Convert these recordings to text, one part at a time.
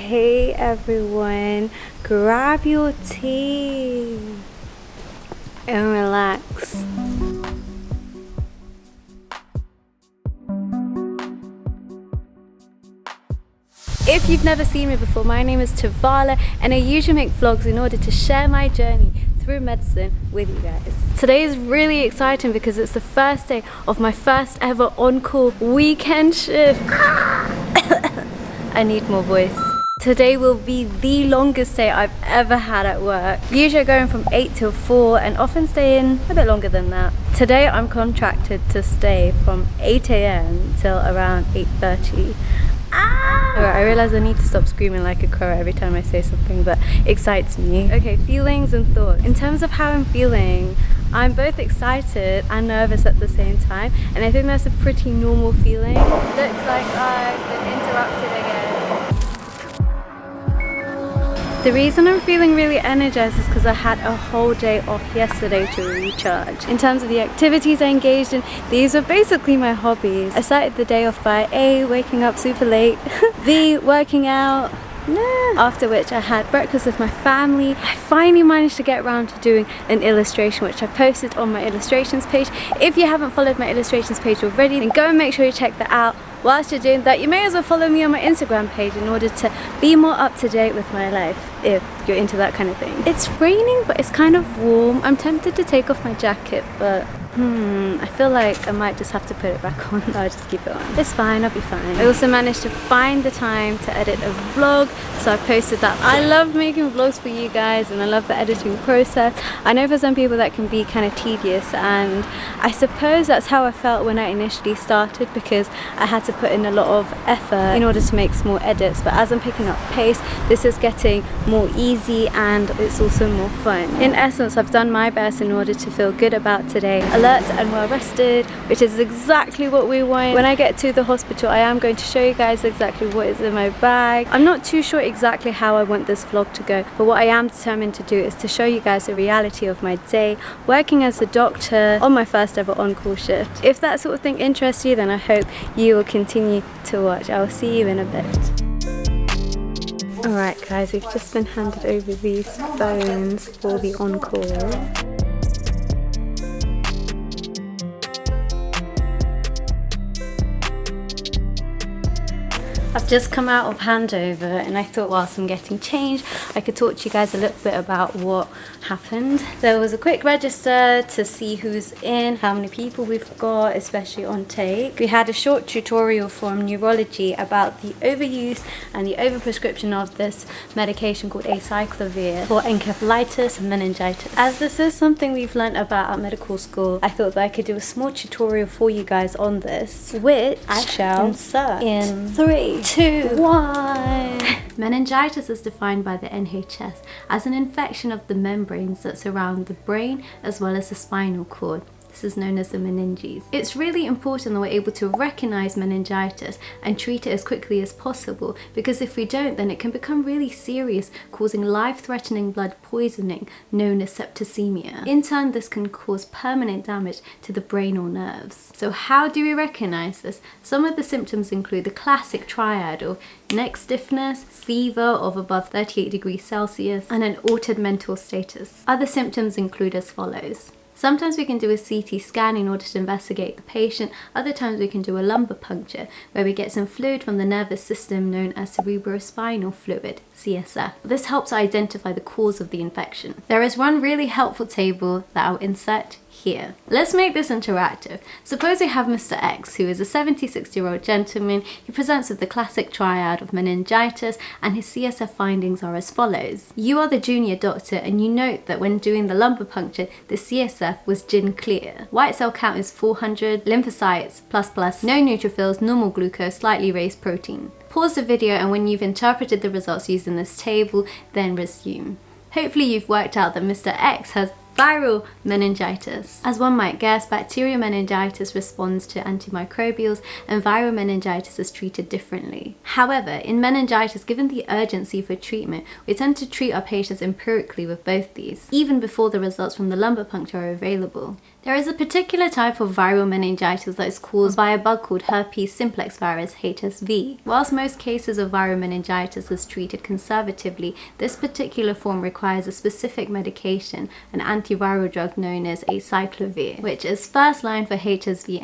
Hey everyone, grab your tea and relax. If you've never seen me before, my name is Tarvala and I usually make vlogs in order to share my journey through medicine with you guys. Today is really exciting because it's the first day of my first ever on-call weekend shift. I need more voice. Today will be the longest day I've ever had at work. Usually going from 8 till 4 and often staying a bit longer than that. Today I'm contracted to stay from 8 AM till around 8:30. Alright, I realise I need to stop screaming like a crow every time I say something that excites me. Okay, feelings and thoughts. In terms of how I'm feeling, I'm both excited and nervous at the same time, and I think that's a pretty normal feeling. Looks like I've been interrupted again. The reason I'm feeling really energized is because I had a whole day off yesterday to recharge. In terms of the activities I engaged in, these are basically my hobbies. I started the day off by A, waking up super late, B, working out, after which I had breakfast with my family. I finally managed to get around to doing an illustration which I posted on my illustrations page. If you haven't followed my illustrations page already, then go and make sure you check that out. Whilst you're doing that, you may as well follow me on my Instagram page in order to be more up to date with my life, if you're into that kind of thing. It's raining, but it's kind of warm. I'm tempted to take off my jacket, but I feel like I might just have to put it back on. I'll just keep it on. It's fine, I'll be fine. I also managed to find the time to edit a vlog, so I posted that. I love making vlogs for you guys and I love the editing process. I know for some people that can be kind of tedious, and I suppose that's how I felt when I initially started, because I had to put in a lot of effort in order to make small edits, but as I'm picking up pace, this is getting more easy and it's also more fun. In essence, I've done my best in order to feel good about today. Alert and well rested, which is exactly what we want. When I get to the hospital, I am going to show you guys exactly what is in my bag. I'm not too sure exactly how I want this vlog to go, but what I am determined to do is to show you guys the reality of my day working as a doctor on my first ever on-call shift. If that sort of thing interests you, then I hope you will continue to watch. I will see you in a bit. Alright guys, we've just been handed over these phones for the on-call. I've just come out of handover and I thought whilst I'm getting changed I could talk to you guys a little bit about what happened. There was a quick register to see who's in, how many people we've got, especially on take. We had a short tutorial from neurology about the overuse and the overprescription of this medication called acyclovir for encephalitis and meningitis. As this is something we've learnt about at medical school, I thought that I could do a small tutorial for you guys on this, which I shall insert in 3, 2, 1. Meningitis is defined by the NHS as an infection of the membranes that surround the brain as well as the spinal cord. This is known as the meninges. It's really important that we're able to recognize meningitis and treat it as quickly as possible, because if we don't, then it can become really serious, causing life-threatening blood poisoning known as septicemia. In turn, this can cause permanent damage to the brain or nerves. So how do we recognize this? Some of the symptoms include the classic triad of neck stiffness, fever of above 38 degrees Celsius, and an altered mental status. Other symptoms include as follows. Sometimes we can do a CT scan in order to investigate the patient. Other times we can do a lumbar puncture, where we get some fluid from the nervous system known as cerebrospinal fluid, CSF. This helps identify the cause of the infection. There is one really helpful table that I'll insert here. Let's make this interactive. Suppose we have Mr. X, who is a 76-year-old gentleman. He presents with the classic triad of meningitis, and his CSF findings are as follows. You are the junior doctor and you note that when doing the lumbar puncture, the CSF was gin clear. White cell count is 400, lymphocytes ++, no neutrophils, normal glucose, slightly raised protein. Pause the video, and when you've interpreted the results using this table, then resume. Hopefully you've worked out that Mr. X has viral meningitis. As one might guess, bacterial meningitis responds to antimicrobials and viral meningitis is treated differently. However, in meningitis, given the urgency for treatment, we tend to treat our patients empirically with both these, even before the results from the lumbar puncture are available. There is a particular type of viral meningitis that is caused by a bug called herpes simplex virus, HSV. Whilst most cases of viral meningitis is treated conservatively, this particular form requires a specific medication, an antiviral drug known as acyclovir, which is first line for HSV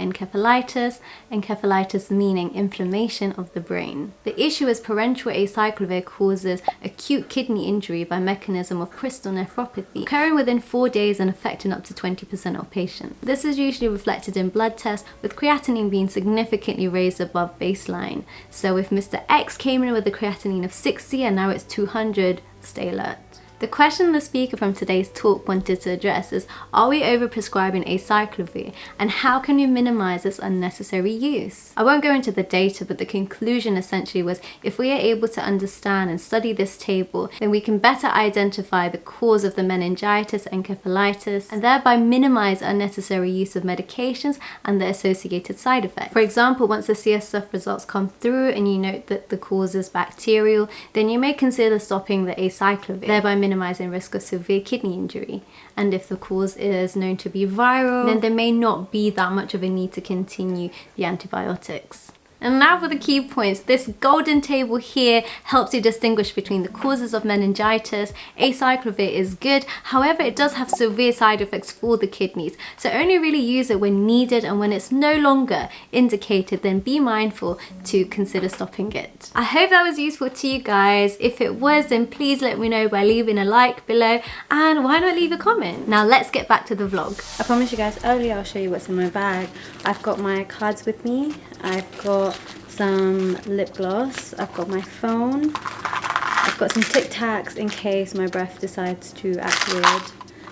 encephalitis meaning inflammation of the brain. The issue is parenteral acyclovir causes acute kidney injury by mechanism of crystal nephropathy, occurring within 4 days and affecting up to 20% of patients. This is usually reflected in blood tests, with creatinine being significantly raised above baseline. So if Mr. X came in with a creatinine of 60 and now it's 200, stay alert. The question the speaker from today's talk wanted to address is, are we overprescribing acyclovir, and how can we minimize its unnecessary use? I won't go into the data, but the conclusion essentially was, if we are able to understand and study this table, then we can better identify the cause of the meningitis, encephalitis, and thereby minimize unnecessary use of medications and the associated side effects. For example, once the CSF results come through and you note that the cause is bacterial, then you may consider stopping the acyclovir, thereby minimizing risk of severe kidney injury. And if the cause is known to be viral, then there may not be that much of a need to continue the antibiotics. And now for the key points. This golden table here helps you distinguish between the causes of meningitis. Acyclovir is good, however it does have severe side effects for the kidneys, so only really use it when needed, and when it's no longer indicated, then be mindful to consider stopping it. I hope that was useful to you guys. If it was, then please let me know by leaving a like below, and why not leave a comment? Now let's get back to the vlog. I promised you guys earlier I'll show you what's in my bag. I've got my cards with me, I've got some lip gloss, I've got my phone, I've got some Tic Tacs in case my breath decides to act weird.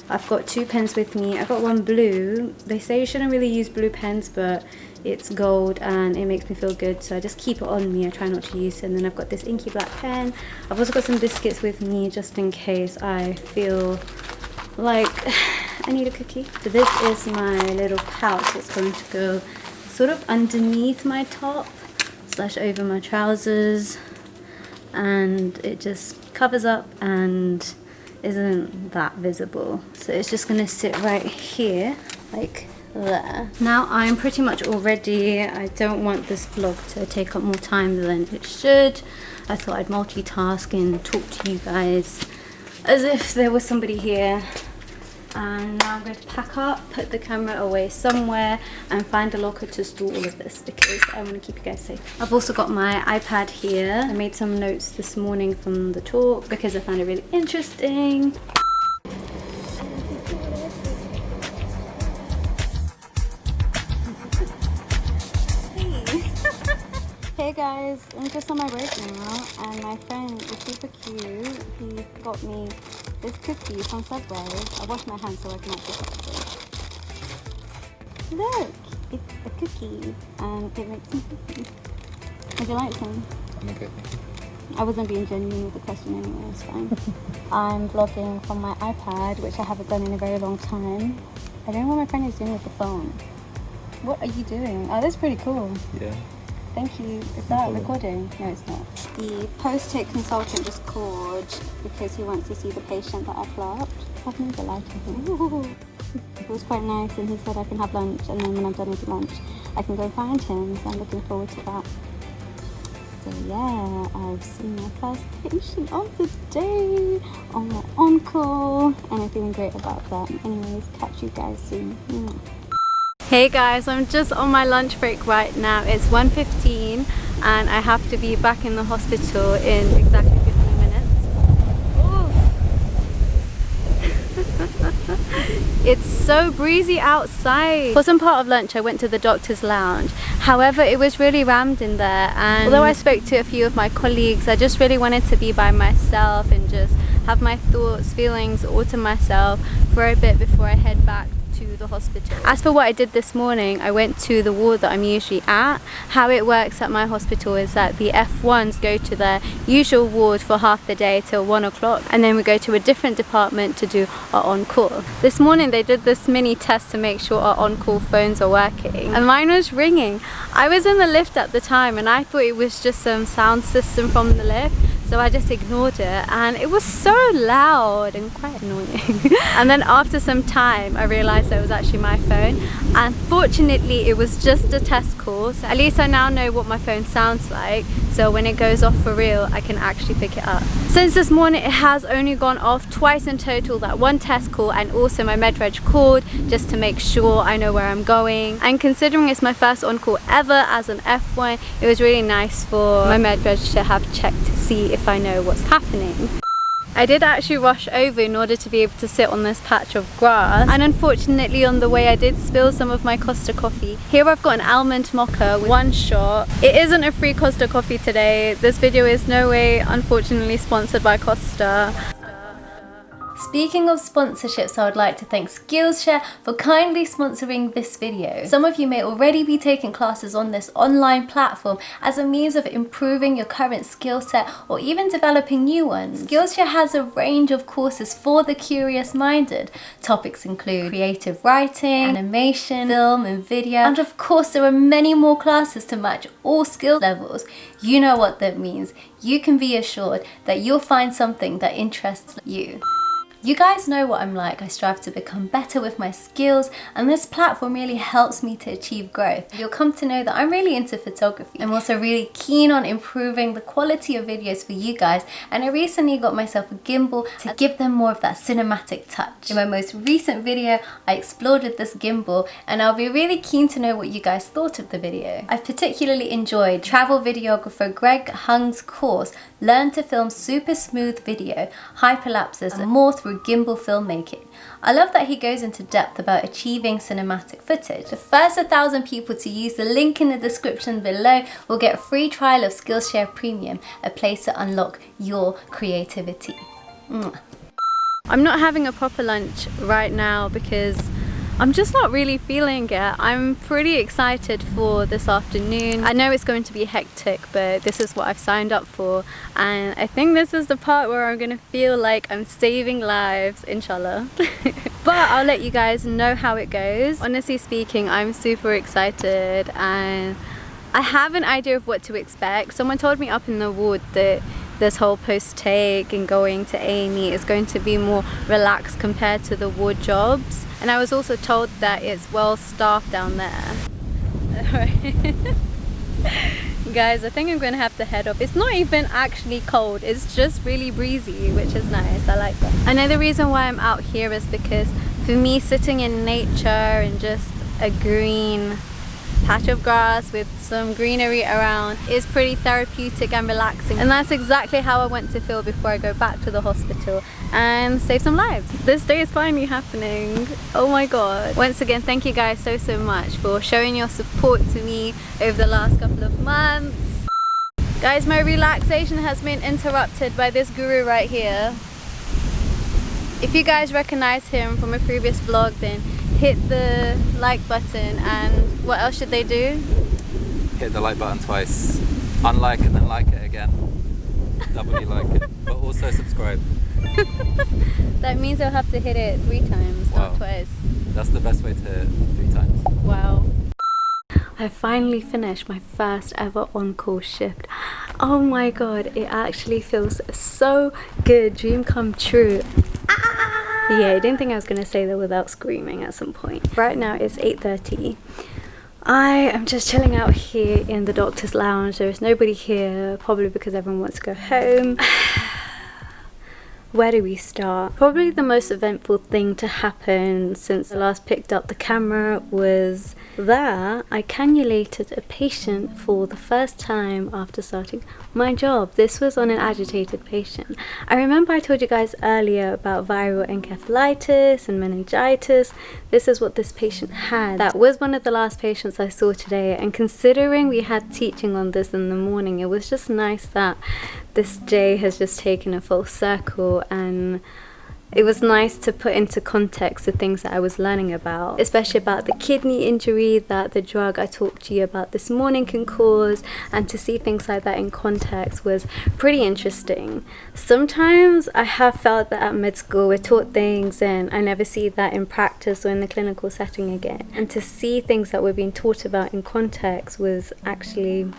I've got 2 pens with me. I've got one blue. They say you shouldn't really use blue pens, but it's gold and it makes me feel good, so I just keep it on me. I try not to use it. And then I've got this inky black pen. I've also got some biscuits with me just in case I feel like I need a cookie. So this is my little pouch. It's going to go sort of underneath my top / over my trousers, and it just covers up and isn't that visible, so it's just gonna sit right here like there. Now I'm pretty much all ready. I don't want this vlog to take up more time than it should. I thought I'd multitask and talk to you guys as if there was somebody here. And now I'm going to pack up, put the camera away somewhere, and find a locker to store all of this because I want to keep you guys safe. I've also got my iPad here. I made some notes this morning from the talk because I found it really interesting. Hey guys, I'm just on my break now, and my friend is super cute. He got me this cookie from Subway. I washed my hands so I can actually touch it. Look, it's a cookie and it makes me happy. Would you like some? I'm okay. I wasn't being genuine with the question anyway, it's fine. I'm vlogging from my iPad, which I haven't done in a very long time. I don't know what my friend is doing with the phone. What are you doing? Oh, that's pretty cool. Yeah. Thank you. Is that recording? No, it's not. The post-it consultant just called because he wants to see the patient that I plucked. I've never liked him. It was quite nice, and he said I can have lunch, and then when I'm done with lunch, I can go find him. So I'm looking forward to that. So yeah, I've seen my first patient of the day on my on-call, and I'm feeling great about that. Anyways, catch you guys soon. Hey guys, I'm just on my lunch break right now. It's 1:15 and I have to be back in the hospital in exactly 15 minutes. Oof. It's so breezy outside. For some part of lunch I went to the doctor's lounge. However, it was really rammed in there, and although I spoke to a few of my colleagues, I just really wanted to be by myself and just have my thoughts, feelings all to myself for a bit before I head back to the hospital. As for what I did this morning, I went to the ward that I'm usually at. How it works at my hospital is that the F1s go to their usual ward for half the day till 1 o'clock, and then we go to a different department to do our on-call. This morning they did this mini test to make sure our on-call phones are working, and mine was ringing. I was in the lift at the time and I thought it was just some sound system from the lift, so I just ignored it, and it was so loud and quite annoying. And then after some time I realized that it was actually my phone, and fortunately it was just a test call, so at least I now know what my phone sounds like, so when it goes off for real I can actually pick it up. Since this morning it has only gone off twice in total, that one test call and also my MedReg called, just to make sure I know where I'm going. And considering it's my first on call ever as an F1, it was really nice for my MedReg to have checked to see if I know what's happening. I did actually rush over in order to be able to sit on this patch of grass, and unfortunately on the way I did spill some of my Costa coffee. Here I've got an almond mocha with one shot. It isn't a free Costa coffee today. This video is no way unfortunately sponsored by Costa. Speaking of sponsorships, I would like to thank Skillshare for kindly sponsoring this video. Some of you may already be taking classes on this online platform as a means of improving your current skill set or even developing new ones. Skillshare has a range of courses for the curious minded. Topics include creative writing, animation, film and video, and of course there are many more classes to match all skill levels. You know what that means. You can be assured that you'll find something that interests you. You guys know what I'm like. I strive to become better with my skills, and this platform really helps me to achieve growth. You'll come to know that I'm really into photography. I'm also really keen on improving the quality of videos for you guys, and I recently got myself a gimbal to give them more of that cinematic touch. In my most recent video, I explored with this gimbal, and I'll be really keen to know what you guys thought of the video. I've particularly enjoyed travel videographer Greg Hung's course, Learn to Film Super Smooth Video, Hyperlapses, and more through gimbal filmmaking. I love that he goes into depth about achieving cinematic footage. The first 1,000 people to use the link in the description below will get a free trial of Skillshare Premium, a place to unlock your creativity. I'm not having a proper lunch right now because I'm just not really feeling it. I'm pretty excited for this afternoon. I know it's going to be hectic, but this is what I've signed up for, and I think this is the part where I'm gonna feel like I'm saving lives, inshallah. But I'll let you guys know how it goes. Honestly speaking, I'm super excited and I have an idea of what to expect. Someone told me up in the ward that this whole post-take and going to A&E is going to be more relaxed compared to the ward jobs. And I was also told that it's well staffed down there. Guys, I think I'm going to have to head off. It's not even actually cold, it's just really breezy, which is nice. I like that. I know the reason why I'm out here is because for me, sitting in nature and just a green patch of grass with some greenery around is pretty therapeutic and relaxing, and that's exactly how I want to feel before I go back to the hospital and save some lives. This day is finally happening. Oh my god. Once again, thank you guys so much for showing your support to me over the last couple of months. Guys, my relaxation has been interrupted by this guru right here. If you guys recognize him from a previous vlog, then hit the like button, and what else should they do? Hit the like button twice, unlike and then like it again, doubly like it, but also subscribe. That means I'll have to hit it 3 times, Wow. not twice. That's the best way to hit it 3 times. Wow. I finally finished my first ever on-call shift. Oh my god, it actually feels so good. Dream come true. Yeah, I didn't think I was going to say that without screaming at some point. Right now it's 8:30. I am just chilling out here in the doctor's lounge. There is nobody here, probably because everyone wants to go home. Where do we start? Probably the most eventful thing to happen since I last picked up the camera was that I cannulated a patient for the first time after starting my job. This was on an agitated patient. I remember I told you guys earlier about viral encephalitis and meningitis. This is what this patient had. That was one of the last patients I saw today, and considering we had teaching on this in the morning, it was just nice that this day has just taken a full circle, and it was nice to put into context the things that I was learning about, especially about the kidney injury that the drug I talked to you about this morning can cause, and to see things like that in context was pretty interesting. Sometimes I have felt that at med school we're taught things and I never see that in practice or in the clinical setting again, and to see things that we're being taught about in context was actually,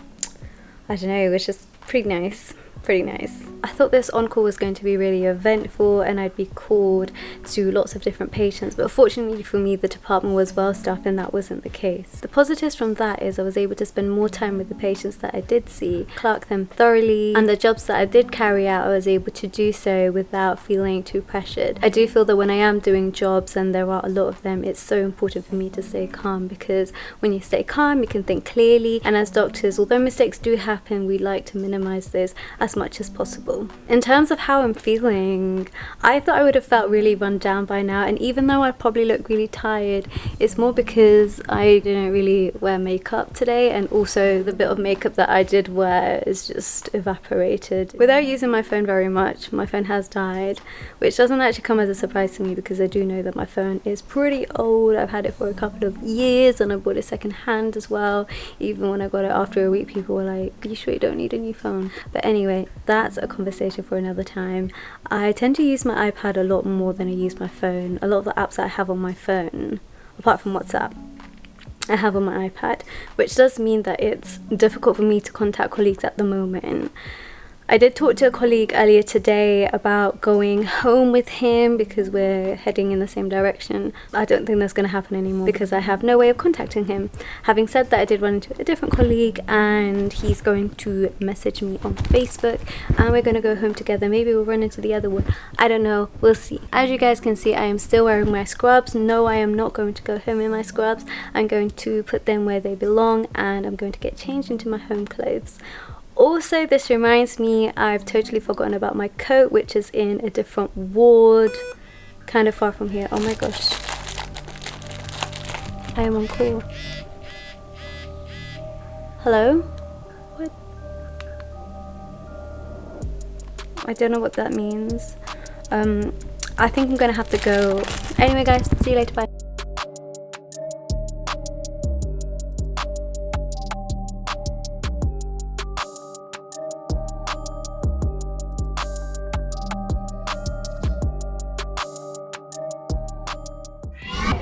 I don't know, it was just pretty nice. pretty nice. I thought this on-call was going to be really eventful and I'd be called to lots of different patients, but fortunately for me the department was well staffed and that wasn't the case. The positives from that is I was able to spend more time with the patients that I did see, clerk them thoroughly, and the jobs that I did carry out I was able to do so without feeling too pressured. I do feel that when I am doing jobs, and there are a lot of them, it's so important for me to stay calm, because when you stay calm you can think clearly, and as doctors, although mistakes do happen, we like to minimize those as much as possible. In terms of how I'm feeling, I thought I would have felt really run down by now, and even though I probably look really tired, it's more because I didn't really wear makeup today, and also the bit of makeup that I did wear is just evaporated. Without using my phone very much, my phone has died, which doesn't actually come as a surprise to me because I do know that my phone is pretty old. I've had it for a couple of years and I bought it second hand as well. Even when I got it after a week, people were like, "Are you sure you don't need a new phone?" But anyway, that's a conversation for another time. I tend to use my iPad a lot more than I use my phone. A lot of the apps that I have on my phone, apart from WhatsApp, I have on my iPad, which does mean that it's difficult for me to contact colleagues at the moment. I did talk to a colleague earlier today about going home with him because we're heading in the same direction. I don't think that's going to happen anymore because I have no way of contacting him. Having said that, I did run into a different colleague and he's going to message me on Facebook and we're going to go home together. Maybe we'll run into the other one. I don't know. We'll see. As you guys can see, I am still wearing my scrubs. No, I am not going to go home in my scrubs. I'm going to put them where they belong and I'm going to get changed into my home clothes. Also, this reminds me, I've totally forgotten about my coat, which is in a different ward, kind of far from here. Oh my gosh, I am on call. Hello? What? I don't know what that means. I think I'm gonna have to go. Anyway guys, see you later, bye.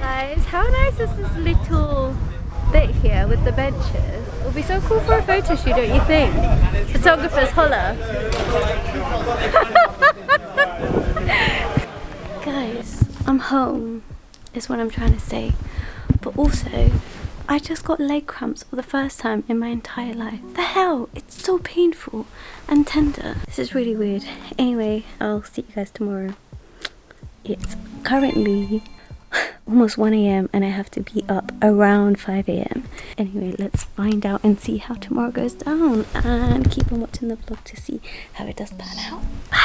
Guys, how nice is this little bit here with the benches? It would be so cool for a photo shoot, don't you think? Photographers, holla! Guys, I'm home, is what I'm trying to say. But also, I just got leg cramps for the first time in my entire life. The hell? It's so painful and tender. This is really weird. Anyway, I'll see you guys tomorrow. It's currently almost 1 a.m. and I have to be up around 5 a.m. Anyway, let's find out and see how tomorrow goes down and keep on watching the vlog to see how it does pan out. Bye.